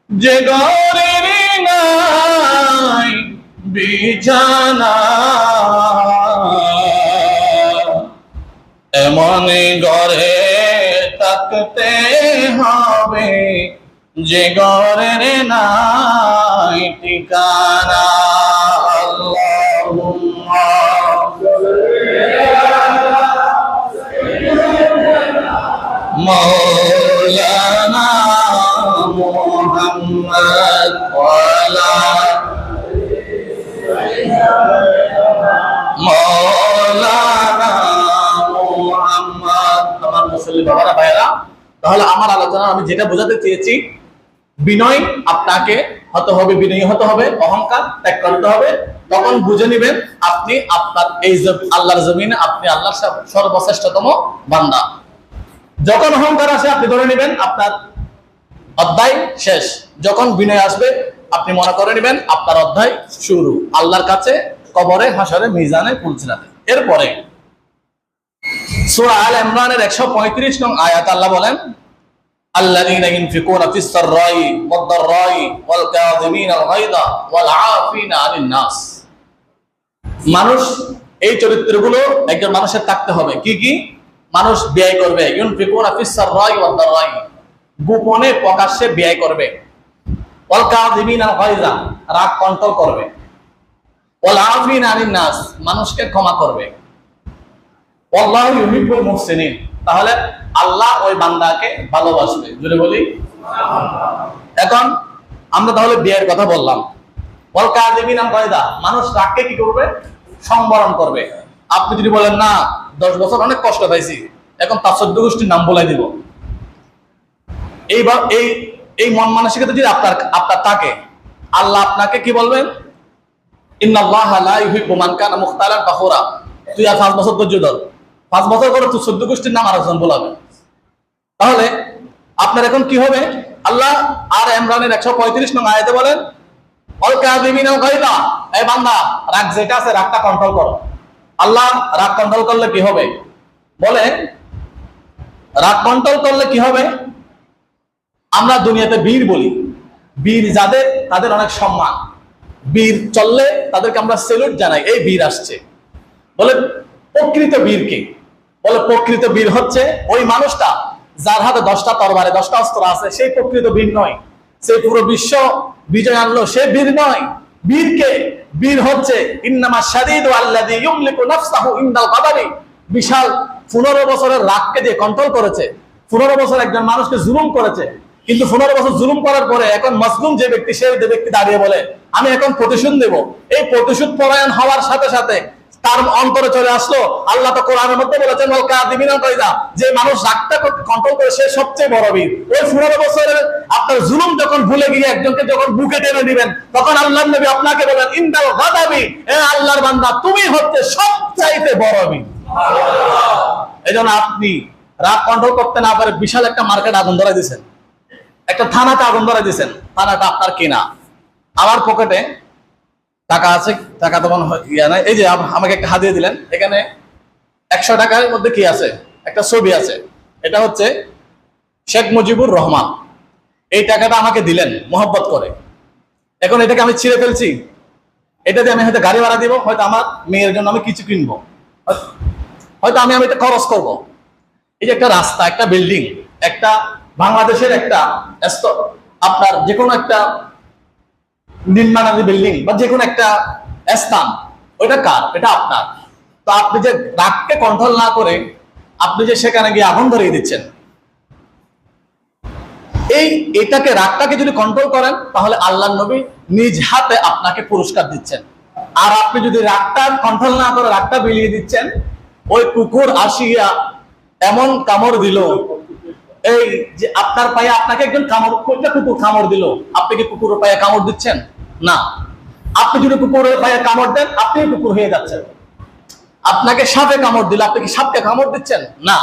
যে ঘরের নাই বিছানা, এমন ঘরে থাকতে হবে যে ঘরের নাই ঠিকানা। আল্লাহুম্মা মাওলানা মুহাম্মদ ওয়া আলা মাওলানা মুহাম্মদ। আমার মুসল্লি বাবারা ভাইরা, তাহলে আমার আলোচনা আমি যেটা বোঝাতে চেয়েছি, বিনয় আপনাকে হতে হবে, বিনয়ী হতে হবে, অহংকার ত্যাগ করতে হবে। তখন বুঝে নেবেন আপনি আপনার এই আল্লাহর জমিনে আপনি আল্লাহর সর্বশ্রেষ্ঠতম বান্দা। যখন অহংকার আসে আপনি ধরে নেবেন আপনার অধ্যায় শেষ। যখন বিনয় আসবে আপনি মনে করে নেবেন আপনার অধ্যায় শুরু, আল্লাহর কাছে কবরে হাসরে মিজানে পুলসিরাতে। এরপরে সূরা আল ইমরানের 135 নং আয়াত আল্লাহ বলেন, আল্লাযীনা ইউনফিকুনা ফিস সাররাই ওয়াদ দাররাই ওয়াল কাযিমিনাল গায়যা ওয়াল আফিনা আনিন নাস। মানুষ এই চরিত্রগুলো একজন মানুষের থাকতে হবে। কি কি? মানুষ ব্যয় করবে, ইউনফিকুনা ফিস সাররাই ওয়াদ দারাই, গোপনে প্রকাশ্যে ব্যয় করবে। ওয়াল কাযিমিনাল গায়যা, রাগ কন্ট্রোল করবে। ওয়াল আফিনা আনিন নাস, মানুষকে ক্ষমা করবে। আল্লাহু ইউহিব্বুল মুহসিনিন, তাহলে আল্লাহ ওই বান্দাকে ভালোবাসবে। জোরে বলি সুবহানাল্লাহ। এখন আমরা তাহলে বিয়ের কথা বললাম। ওয়াল কাযিমিনাল গায়যা, মানুষ রাগকে কি করবে? সংবরণ করবে। আপনি যদি বলেন না 10 বছর অনেক কষ্ট পাইছি, এখন তার 14 গোষ্ঠীর নাম বলে দিব, এইবার এই মন মানসিকতা যদি আপনার থাকে, আল্লাহ আপনাকে কি বলবেন? ইন্নাল্লাহা লা ইউহিব্বু মান কানা মুখতালান ফাখুরা। তুই আর 5 বছর ধৈর্য ধর, 5 বছর পরে তুই 14 গোষ্ঠীর নাম আরেকজন বলাবে। তাহলে আপনার এখন কি হবে? আল্লাহ আর ইমরানের 135 নং আয়াতে বলেন, ওয়াল কাযিমিনাল গায়যা, এই বান্দা রাগ যেটা আছে রাগটা কন্ট্রোল করো। আল্লাহ রাগ কন্ট্রোল করলে কি হবে? বলে রাগ কন্ট্রোল করলে কি হবে? আমরা দুনিয়াতে বীর বলি, বীর যাদের তাদের অনেক সম্মান, বীর চললে তাদেরকে আমরা সেলুট জানাই, এই বীর আসছে। বলে প্রকৃত বীর কে? বলে প্রকৃত বীর হচ্ছে ওই মানুষটা যার হাতে 10টা তরবারে 10টা অস্ত্র আছে, সেই প্রকৃত বীর নয়। সে পুরো বিশ্ব বিজয় আনলো, সে বীর নয়। বীর কে? বীর হচ্ছে ইন্নামা শাদীদু আল্লাযী ইমলিকু নাফসাহু ইনদাল গাদাবি, বিশাল 15 বছরের রাগকে দিয়ে কন্ট্রোল করেছে। 15 বছর একজন মানুষকে জুলুম করেছে, কিন্তু 15 বছর জুলুম করার পরে এখন মাজলুম যে ব্যক্তি, সেই ব্যক্তি দাঁড়িয়ে বলে আমি এখন প্রতিশোধ নেব। এই প্রতিশোধ পরায়ণ হওয়ার সাথে সাথে তার অন্তরে চলে আসলো, আল্লাহ তো কোরআনের মধ্যে বলেছেন ওয়াল কাযিমিনাল গায়যা, যে মানুষ রাগটা কন্ট্রোল করে সে সবচেয়ে বড় বীর। ওই 15 বছরের আপনার জুলুম যখন ভুলে গিয়ে একজনকে যখন বুকে টেনে দিবেন, তখন আল্লাহর নবী আপনাকে বলেন ইনদাল গাদাবি, এ আল্লাহর বান্দা তুমি হচ্ছে সবচাইতে বড় বীর। সুবহানাল্লাহ। এজন্য আপনি রাগ কন্ট্রোল করতে না পারে বিশাল একটা মার্কেট আগুন ধরাই দিয়েছেন, একটা থানাতে আগুন ধরাই দিয়েছেন, থানাটা আপনার কিনা। আমার পকেটে টাকা আছে, টাকা তখন ইয়া নাই, এই যে আমাকে একটা হাদিয়া দিলেন, এখানে 100 টাকার মধ্যে কি আছে? একটা ছবি আছে, এটা হচ্ছে শেখ মুজিবুর রহমান। এই টাকাটা আমাকে দিলেন মোহাব্বত করে। এখন এটাকে আমি ছিঁড়ে ফেলছি, এটা দিয়ে আমি হয়তো গাড়ি ভাড়া দিব, হয়তো আমার মেয়ের জন্য আমি কিছু কিনবো, হয়তো আমি এটা খরচ করব। এই যে একটা রাস্তা, একটা বিল্ডিং, একটা বাংলাদেশের একটা আপনার যে কোনো একটা নির্মাণাধীন বিল্ডিং বা যে কোনো একটা স্থান, ওইটা কার? এটা আপনার। তো আপনি যে রাগকে কন্ট্রোল না করে আপনি যে সেখানে গিয়ে আগুন ধরিয়ে দিচ্ছেন, এটাকে রাগটাকে যদি কন্ট্রোল করেন, তাহলে আল্লাহর নবী নিজ হাতে আপনাকে পুরস্কার দিচ্ছেন। আর আপনি যদি রাগটা কন্ট্রোল না করে রাগটা বিলিয়ে দিচ্ছেন, ওই কুকুর আসিয়া এমন কামড় দিল, এই যে আপনার পায়ে আপনাকে একজন কুকুর কামড় দিল, আপনি কি কুকুরের পায়ে কামড় দিচ্ছেন? না। আপনি যদি কুকুরের পায়ে কামড় দেন, আপনি কুকুর হয়ে যাচ্ছেন। আপনাকে সাপে কামড় দিল, আপনি কি সাপকে কামড় দিচ্ছেন? না।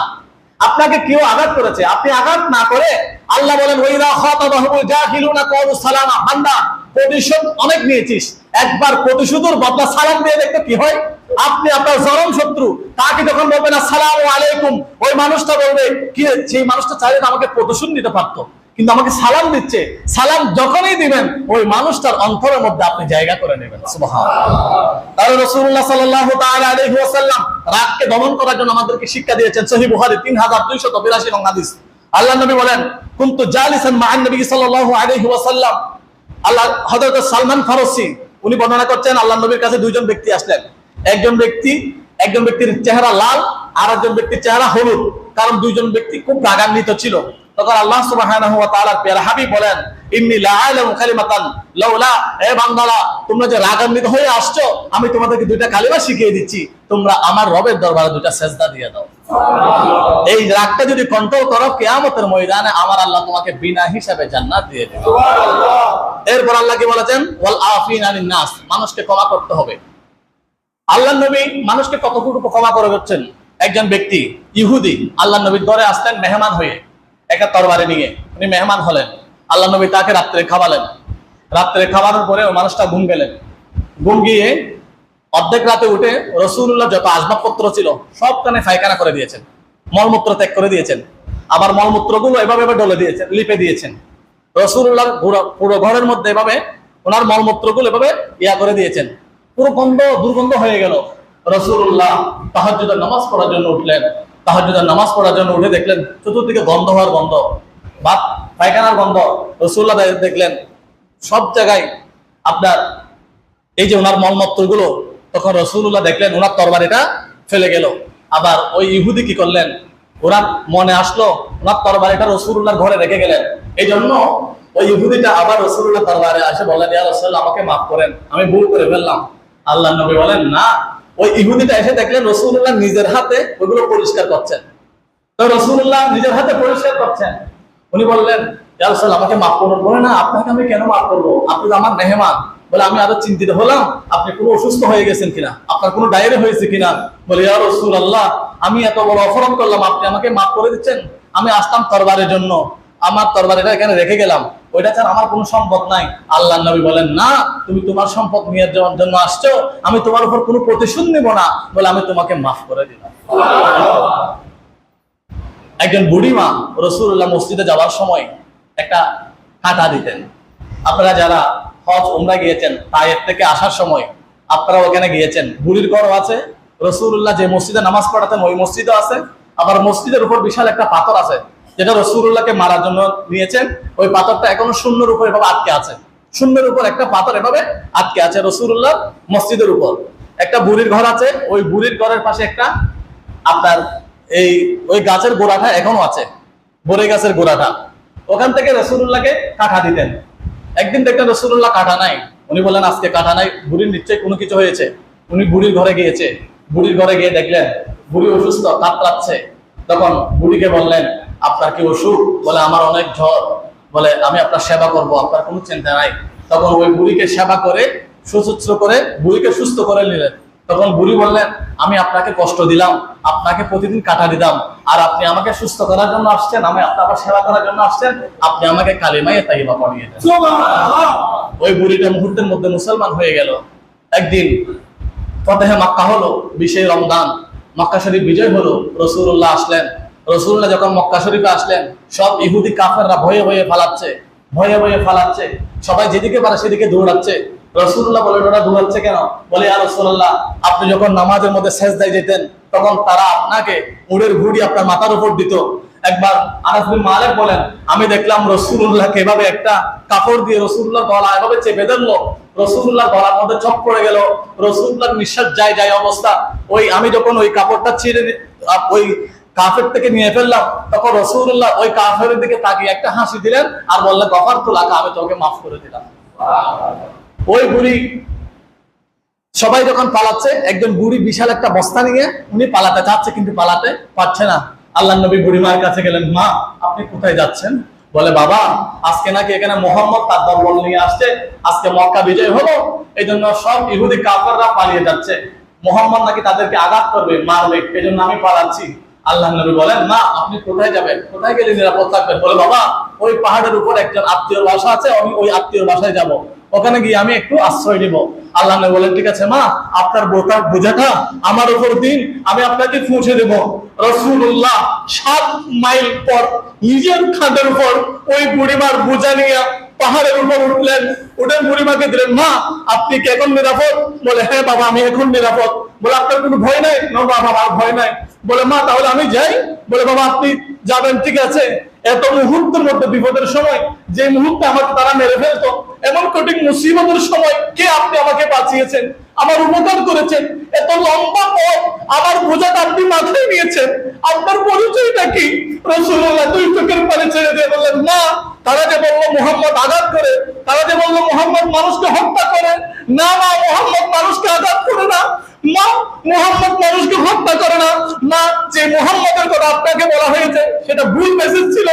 আপনাকে কেউ আঘাত করেছে, আপনি আঘাত না করে, আল্লাহ বলেন ওয়াইদা খাতাবাহুমুল জাহিলুনা ক্বালু সালামা, বান্দা প্রতিশোধ অনেক নিয়েছিস, একবার প্রতিশোধের বদলা সালাম দিয়ে দেখতে কি হয়। আপনি আপনার চরম শত্রু তাকে যখন বলবেন আসসালামু আলাইকুম, ওই মানুষটা বলবে কি সেই মানুষটা চাইলে আমাকে প্রতিশোধ নিতে পারতো, কিন্তু আমাকে সালাম দিচ্ছে। সালাম যখনই দিবেন, ওই মানুষটার অন্তরের মধ্যে আপনি জায়গা করে নেবেন। সুবহানাল্লাহ। তাহলে রাসূলুল্লাহ সাল্লাল্লাহু তাআলা আলাইহি ওয়াসাল্লাম রাগকে দমন করার জন্য আমাদেরকে শিক্ষা দিয়েছেন। সহিহ বুখারী 3282 নং হাদিস। আল্লাহর নবী বলেন কুনতু জালিসান মা'আন নবী সাল্লাল্লাহু আলাইহি ওয়াসাল্লাম, আল্লাহ হযরত সালমান ফারসি উনি বর্ণনা করছেন, আল্লাহর নবীর কাছে দুইজন ব্যক্তি আসলেন। একজন ব্যক্তির চেহারা লাল, আর একজন ব্যক্তির চেহারা হলুদ, কারণ দুইজন ব্যক্তি খুব রাগান্বিত ছিল। তখন আল্লাহ সুবহানাহু ওয়া তাআলার প্যারা হাবিব বলেন ইন্নী লাআলামু কালিমাতান লাউলা, এ বান্দারা তোমরা যে রাগান্বিত হয়ে আসছো, আমি তোমাদেরকে দুইটা কালিমা শিখিয়ে দিচ্ছি, তোমরা আমার রবের দরবারে দুইটা সেজদা দিয়ে দাও। সুবহানাল্লাহ। এই রাগটা যদি কন্ট্রোল করো, কিয়ামতের ময়দানে আমার আল্লাহ তোমাকে বিনা হিসাবে জান্নাত দিয়ে দেবে। সুবহানাল্লাহ। এরপর আল্লাহ কি বলেছেন? ওয়াল আফিনা আনিন নাস, মানুষকে ক্ষমা করতে হবে। আল্লাহর নবী মানুষকে কতটুকু ক্ষমা করে যাচ্ছেন। একজন ব্যক্তি ইহুদি আল্লাহর নবীর ঘরে আসলেন মেহমান হয়ে, একটা তরবারি নিয়ে। উনি মেহমান হলেন, আল্লাহর নবী তাকে রাত্রে খাওয়ালেন। রাত্রে খাওয়ানোর পরে ওই মানুষটা ঘুম গেলেন। ঘুম গিয়ে অর্ধেক রাতে উঠে রাসূলুল্লাহ যত আসবাবপত্র ছিল সবখানে পায়খানা করে দিয়েছেন, মলমূত্র ত্যাগ করে দিয়েছেন। আবার মলমূত্রগুলো এভাবে ডলে দিয়েছেন, লিপে দিয়েছেন। রাসূলুল্লাহ পুরো ঘরের মধ্যে এভাবে ওনার মলমূত্রগুলো এভাবে ইয়া করে দিয়েছেন। পুরো দুর্গন্ধ হয়ে গেল। রাসূলুল্লাহ তাহাজ্জুদের নামাজ পড়ার জন্য উঠলেন। তাহাজ্জুদের নামাজ পড়ার জন্য উঠে দেখলেন চতুর্দিকে গন্ধ হওয়ার গন্ধ, ভাত পায়খানার গন্ধ। রাসূলুল্লাহ দেখলেন সব জায়গায় আপনার এই যে ওনার মলমূত্র গুলো। তখন রাসূলুল্লাহ দেখলেন ওনার তরবারিটা ফেলে গেল। আবার ওই ইহুদি কি করলেন, ওনার মনে আসলো ওনার তরবারিটা রাসূলুল্লাহর ঘরে রেখে গেলেন। এই জন্য ওই ইহুদিটা আবার রাসূলুল্লাহ দরবারে আসে বলেন, ইয়া রাসূলুল্লাহ আমাকে মাফ করেন, আমি ভুল করে ফেললাম। আল্লাহর নবী বলেন না, ওই ইহুদিটা এসে দেখলেন রাসূলুল্লাহ নিজের হাতে ওইগুলো পরিষ্কার করছেন। তো রাসূলুল্লাহ নিজের হাতে পরিষ্কার করছেন। উনি বললেন, ইয়া রাসূলুল্লাহ আমাকে মাফ করুন। বলে না, আপনাকে আমি কেন মাফ করবো, আপনি তো আমার মেহমান। বলে আমি আরো চিন্তিত হলাম আপনি কোনো অসুস্থ হয়ে গেছেন কিনা, আপনার কোনো ডায়রিয়া হয়েছে কিনা। বলে ইয়া রাসূলুল্লাহ আমি এত বড় অপরাধ করলাম, আপনি আমাকে মাফ করে দিচ্ছেন। আমি আসতাম তরবারের জন্য, আমার তরবারিটা এখানে রেখে গেলাম, ওইটা ছাড়া আমার কোনো সম্পদ নাই। আল্লাহর নবী বলেন না, তুমি তোমার সম্পদ নিয়ে যাওয়ার জন্য আসছো, আমি তোমার উপর কোনো প্রতিশোধ নেব না, বলে আমি তোমাকে মাফ করে দিলাম। একজন বুড়িমা রাসূলুল্লাহ মসজিদে যাওয়ার সময় একটা কাঁটা দিতেন। আপনারা যারা হজ উমরা গিয়েছেন, তায়েফ থেকে আসার সময় আপনারা ওখানে গিয়েছেন, বুড়ির ঘরও আছে। রাসূলুল্লাহ যে মসজিদে নামাজ পড়াতেন ওই মসজিদও আছে। আবার মসজিদের উপর বিশাল একটা পাথর আছে যেটা রাসূলুল্লাহকে মারার জন্য নিয়েছেন। ওই পাথরটা এখনো শূন্যের উপর এভাবে আটকে আছে। শূন্যের উপর একটা পাথর এভাবে আটকে আছে রাসূলুল্লাহ মসজিদের উপর। একটা বুড়ির ঘর আছে, ওই বুড়ির ঘরের পাশে একটা আপনার ওই গাছের গোড়াটা এখনো আছে, বড়ই গাছের গোড়াটা। ওখান থেকে রাসূলুল্লাহকে কাঁটা দিতেন। একদিন দেখলেন রাসূলুল্লাহ কাঁটা নাই। উনি বললেন আজকে কাঁটা নাই, বুড়ির নিশ্চয়ই কোনো কিছু হয়েছে। উনি বুড়ির ঘরে গিয়েছে, বুড়ির ঘরে গিয়ে দেখলেন বুড়ি অসুস্থ, কাতরাচ্ছে। তখন বুড়িকে বললেন, আপনার কি অসুখ? বলে আমার অনেক জ্বর। বলে আমি আপনার সেবা করব, আপনার কোনো চিন্তা নাই। তখন ওই বুড়িকে সেবা করে সুশ্রুত করে বুড়িকে সুস্থ করে নিলেন। তখন বুড়ি বললেন, আমি আপনাকে কষ্ট দিলাম, আপনাকে প্রতিদিন কাটা দিলাম, আর আপনি আমাকে সুস্থ করার জন্য আসছেন, আমি আপনার সেবা করার জন্য আসছেন, আপনি আমাকে কালিমায়ে তাইয়্যিবা পড়িয়ে দেন। ওই বুড়িটা মুহূর্তের মধ্যে মুসলমান হয়ে গেল। একদিন ফতেহে মক্কা হলো, 20 রমজান, মক্কা শরীফ বিজয় হলো। রাসূলুল্লাহ আসলেন। রাসূলুল্লাহ যখন মক্কা শরীফে আসলেন, সব ইহুদি কাফেররা ভয়ে ভয়ে পালাচ্ছে, ভয়ে ভয়ে পালাচ্ছে। সবাই যেদিকে পারে সেদিকে দৌড়াচ্ছে। রাসূলুল্লাহ বলে, ওরা দৌড়াচ্ছে কেন? বলে, ইয়া রাসূলুল্লাহ আপনি যখন নামাজের মধ্যে সেজদায় যেতেন তখন তারা আপনাকে উটের ঘুড়ি আপনার মাথার উপর দিত। একবার আনাস বিন মালিক বলেন, আমি দেখলাম রাসূলুল্লাহকে এভাবে একটা কাপড় দিয়ে রাসূলুল্লাহর গলা এভাবে চেপে ধরলো। রাসূলুল্লাহর গলার মধ্যে চপ পড়ে গেল, রাসূলুল্লাহর নিঃশ্বাস যায় যায় অবস্থা। আমি যখন ওই কাপড়টা ছিঁড়ে ওই কাফের থেকে নিয়ে ফেললাম, তখন রাসূলুল্লাহ ওই কাফেরের দিকে তাকিয়ে একটা হাসি দিলেন আর বললেন, গফারতু লাকা, আমি তোকে মাফ করে দিলাম। ওই বুড়ি সবাই যখন পালাচ্ছে, একজন বুড়ি বিশাল একটা বস্তা নিয়ে উনি পালাতে চাচ্ছে কিন্তু পালাতে পারছে না। আল্লাহর নবী বুড়ি মায়ের কাছে গেলেন, মা আপনি কোথায় যাচ্ছেন? বলে, বাবা আজকে নাকি এখানে মুহাম্মদ তার দলবল নিয়ে আসছে, আজকে মক্কা বিজয় হলো, এই জন্য সব ইহুদি কাফেররা পালিয়ে যাচ্ছে, মুহাম্মদ নাকি তাদেরকে আঘাত করবে, মারবে, এই জন্য আমি পালাচ্ছি। আল্লাহর নবী বলেন, না আপনি কোথায় যাবেন, কোথায় গেলে নিরাপদ থাকবেন? বলে, বাবা ওই পাহাড়ের উপর একজন আত্মীয়র বাসা আছে, আমি ওই আত্মীয়র বাসায় যাব, ওখানে গিয়ে আমি একটু আশ্রয় নিব। আল্লাহ নবী বলেন, ঠিক আছে মা, আপনার বোঝাটা আমার উপর দিন, আমি আপনাকে পৌঁছে দেব। রাসূলুল্লাহ 7 মাইল পর নিজের খাদের উপর ওই বুড়িমার বোঝা নিয়ে পাহাড়ের উপর উঠলেন, উঠে বুড়িমাকে দিলেন, মা আপনি কি এখন নিরাপদ? বলে, হ্যাঁ বাবা আমি এখন নিরাপদ। বলে, আপনার কোনো ভয় নাই? না বাবা আমার ভয় নাই। বলে, মা তাহলে আমি যাই? বলে, বাবা আপনি যাবেন ঠিক আছে, এত মুহূর্তের মধ্যে বিপদের সময়, যে মুহূর্তে আমাকে তারা মেরে ফেলতো, এমন কঠিন মুসিবতের সময় কে আপনি আমাকে বাঁচিয়েছেন, আমার উপকার করেছেন, এত লম্বা পথ আমার বোঝাটা আপনি মাথায় নিয়েছেন, আপনার পরিচয়টা কি? রাসূলুল্লাহ দুই চোখের পানি ছেড়ে দিয়ে বললেন, না তারা যে বললো মুহাম্মদ আঘাত করে, তারা যে বললো মুহাম্মদ মানুষকে হত্যা করে, না না মুহাম্মদ মানুষকে আঘাত করে না, না মুহাম্মদ মানুষকে হত্যা করে না, না যে মুহাম্মদের কথা আপনাকে বলা হয়েছে সেটা ভুল মেসেজ ছিল,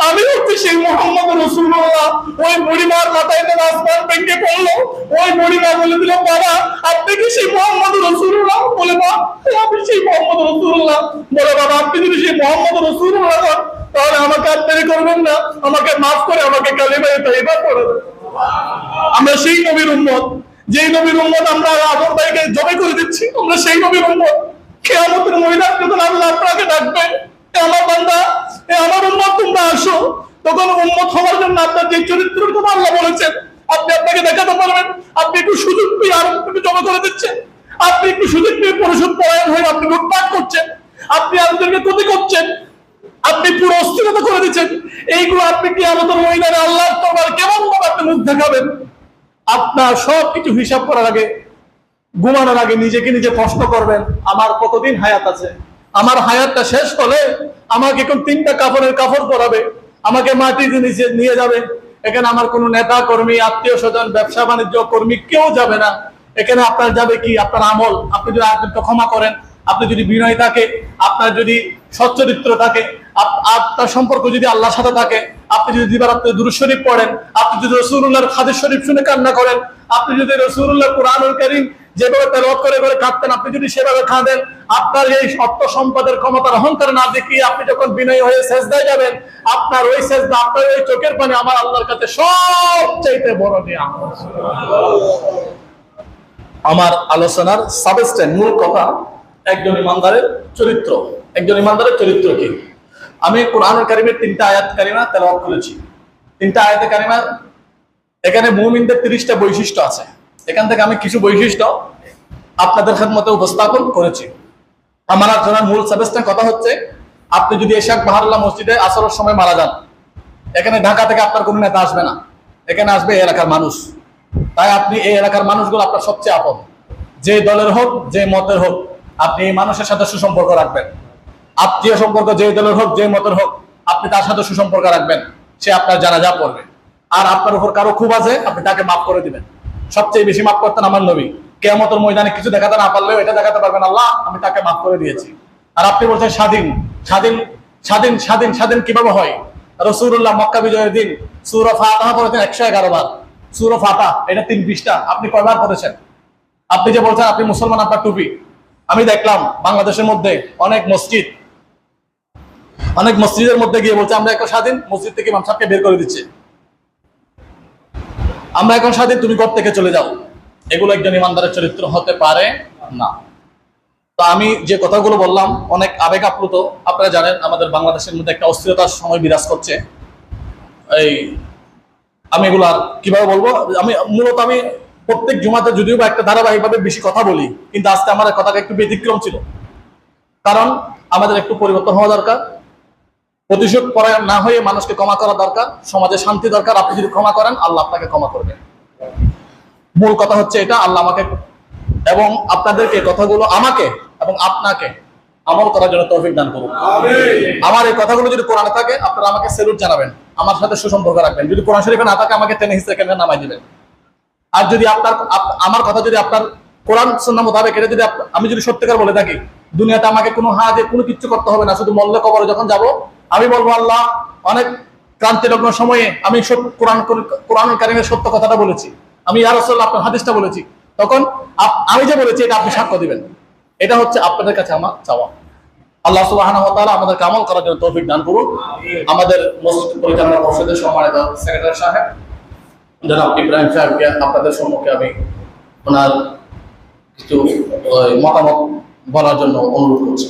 আমি হচ্ছে সেই মুহাম্মদ রাসূলুল্লাহ। ওই বুড়িমার মাথায় তো আসমান ভেঙে পড়লো। ওই বুড়িমা বলে দিল, বাবা আপনি কি সেই মুহাম্মদ রাসূলুল্লাহ? বলে, মা আমি সেই মুহাম্মদ রাসূলুল্লাহ। বলে, বাবা আপনি যদি সেই মুহাম্মদ রাসূলুল্লাহ হন তাহলে আমাকে আর দেরি করবেন না, আমাকে মাফ করে আমাকে কালিমায়ে তাইয়্যিবা পড়ে দেন। আমরা সেই নবীর উম্মত, যেই নবীর উম্মত আমরা আদম ভাইকে জবে করে দিচ্ছি, আমরা সেই নবীর উম্মত। কিয়ামতের ময়দানে যখন আল্লাহ আপনাকে ডাকবেন, আমার বান্দা আমার উম্মত তোমরা আসো, তখন উম্মত হওয়ার জন্য আপনার যে চরিত্রের কথা আল্লাহ বলেছেন আপনি আপনাকে দেখাতে পারবেন। আপনি একটু সুযোগ পেয়ে আর একটু জমা করে দিচ্ছেন, আপনি একটু সুযোগ পেয়ে পরিশোধ পরায়ণ হয়ে আপনি লুটপাট করছেন, আপনি আরেকজনকে ক্ষতি করছেন, আপনি পুরো অস্থিরতা করে দিচ্ছেন। এইগুলো আপনি কি আমাদের মহিলারা আল্লাহর দরবারে কেমন ভাবে আপনি মুখ দেখাবেন? আপনার সবকিছু হিসাব করার আগে, ঘুমানোর আগে নিজেকে নিজে প্রশ্ন করবেন, আমার কতদিন হায়াত আছে? আমার হায়াতটা শেষ হলে আমাকে এখন 3টা কাপড়ের কাপড় পরাবে, আমাকে মাটিতে নিচে নিয়ে যাবে। এখানে আমার কোনো নেতা কর্মী, আত্মীয় স্বজন, ব্যবসা বাণিজ্য কর্মী কেউ যাবে না। এখানে আপনার যাবে কি? আপনার আমল। আপনি যদি আরেকজনকে ক্ষমা করেন, আপনি যদি বিনয় থাকে, আপনার যদি সচ্চরিত্র থাকে, আপনার সম্পর্ক যদি আল্লাহর সাথে থাকে, আপনি যদি দিবারাত্রে দুরূদ শরীফ পড়েন, আপনি যদি রাসূলুল্লাহর হাদিস শরীফ শুনে কান্না করেন, আপনি যদি রাসূলুল্লাহর কুরআনুল কারীম যেভাবে তেলাওয়াত করে করে কাঁদতেন, আপনি যদি সেভাবে কাঁদেন, আপনার এই অর্থ সম্পদের ক্ষমতার অহংকার না দেখিয়ে আপনি যখন বিনয়ী হয়ে সেজদায় যাবেন, আপনার ওই সেজদা, আপনার ওই চোখের পানি আমার আল্লাহর কাছে সবচাইতে বড় নিয়ামত। আমার আলোচনার সাবস্টেন্স, মূল কথা একজন ইমানদারের চরিত্র। একজন ইমানদারের চরিত্র কি? আমি কুরআনুল কারীমের 3টা আয়াত কারিমা তেলাওয়াত করেছি। 3টা আয়াতে কারিমা, এখানে মুমিনদের 30টা বৈশিষ্ট্য আছে। এখান থেকে আমি কিছু বৈশিষ্ট্য আপনাদের খেদমতে উপস্থাপন করেছি। আমার আলোচনার মূল সাবস্টেন্স কথা হচ্ছে, আপনি যদি এশাক বাহারুল্লাহ মসজিদে আসরের সময় মারা যান, এখানে ঢাকা থেকে আপনার কোনো নেতা আসবে না, এখানে আসবে এই এলাকার মানুষ। তাই আপনি এই এলাকার মানুষগুলো আপনার সবচেয়ে আপন, যে দলের হোক, যে মতের হোক, আপনি এই মানুষের সাথে সুসম্পর্ক রাখবেন। আত্মীয় সম্পর্ক যে দলের হোক, যে মতের হোক, আপনি তার সাথে সুসম্পর্ক রাখবেন। সে আপনার জানাজা পড়বে। আর আপনার উপর কারো খুব আছে, আপনি তাকে মাফ করে দিবেন। সবচেয়ে বেশি মাফ করতেন আমার নবী। কিয়ামতের ময়দানে কিছু দেখাতে না পারলেও এটা দেখাতে পারবেন, আল্লাহ আমি তাকে মাফ করে দিয়েছি। আর আপনি বলছেন স্বাধীন, স্বাধীন, স্বাধীন, স্বাধীন, স্বাধীন কিভাবে হয়? রাসূলুল্লাহ মক্কা বিজয়ের দিন সূরা ফাতিহা পড়েছেন 111 বার। সূরা ফাতিহা এটা 3 পৃষ্ঠা, আপনি কয়বার পড়েছেন? আপনি যে বলছেন আপনি মুসলমান, আপনার টুপি। আমি দেখলাম বাংলাদেশের মধ্যে অনেক মসজিদের মধ্যে গিয়ে বলছে আমরা এখন স্বাধীন, মসজিদ থেকে ইমাম সাহেবকে বের করে দিচ্ছে, আমরা এখন স্বাধীন, তুমি ঘর থেকে চলে যাও। এগুলো একজন ইমানদারের চরিত্র হতে পারে না। তো আমি যে কথাগুলো বললাম অনেক আবেগ আপ্লুত। আপনারা জানেন আমাদের বাংলাদেশের মধ্যে একটা অস্থিরতার সময় বিরাজ করছে। এই আমি এগুলো আর কিভাবে বলবো, আমি প্রত্যেক জুমাতে যদিও বা একটা ধারাবাহিকভাবে বেশি কথা বলি, কিন্তু আজকে আমার কথাটা একটু ব্যতিক্রম ছিল। কারণ আমাদের একটু পরিবর্তন হওয়া দরকার, প্রতিশোধ পরায়ণ না হয়ে মানুষকে ক্ষমা করা দরকার, সমাজে শান্তি দরকার। আপনি যদি ক্ষমা করেন, আল্লাহ আপনাকে ক্ষমা করবেন। মূল কথা হচ্ছে এটা। আল্লাহ আমাকে এবং আপনাদেরকে কথাগুলো আমাকে এবং আপনাকে আমল করার জন্য তৌফিক দান করুন। আমার এই কথাগুলো যদি কোরআনে থাকে, আপনারা আমাকে সেলুট জানাবেন, আমার সাথে সুসম্পর্ক রাখবেন। যদি কোরআন শরীফে না থাকে, আমাকে টেনে হিসেবে কেন নামাই দিবেন। আর যদি আমার কথা যদি আপনার কোরআন সুন্নাহ মোতাবেক, এটা যদি আমি যদি সত্যিকার বলে থাকি, দুনিয়াতে আমাকে কোনো কোনো কিছু করতে হবে না। শুধু মল্লে কবরে যখন যাব, আমি বলবো আল্লাহ অনেক ক্রান্তিলগ্ন সময়ে আমি কোরআনুল কারীমের সত্য কথাটা বলেছি, আমি ইয়া রাসূলুল্লাহ আপনার হাদিসটা বলেছি। তখন আমি যে বলেছি এটা আপনি সাক্ষ্য দিবেন। এটা হচ্ছে আপনাদের কাছে আমার চাওয়া। আল্লাহ সুবহানাহু ওয়া তাআলা আমাদেরকে আমল করার জন্য তৌফিক দান করুন। আমাদের মসজিদ পরিচালনা পরিষদের সম্মানিত সেক্রেটারি সাহেব জনাব ইব্রাহিম সাহেবকে আপনাদের সম্মুখে আমি ওনার কিছু মতামত বলার জন্য অনুরোধ করছি।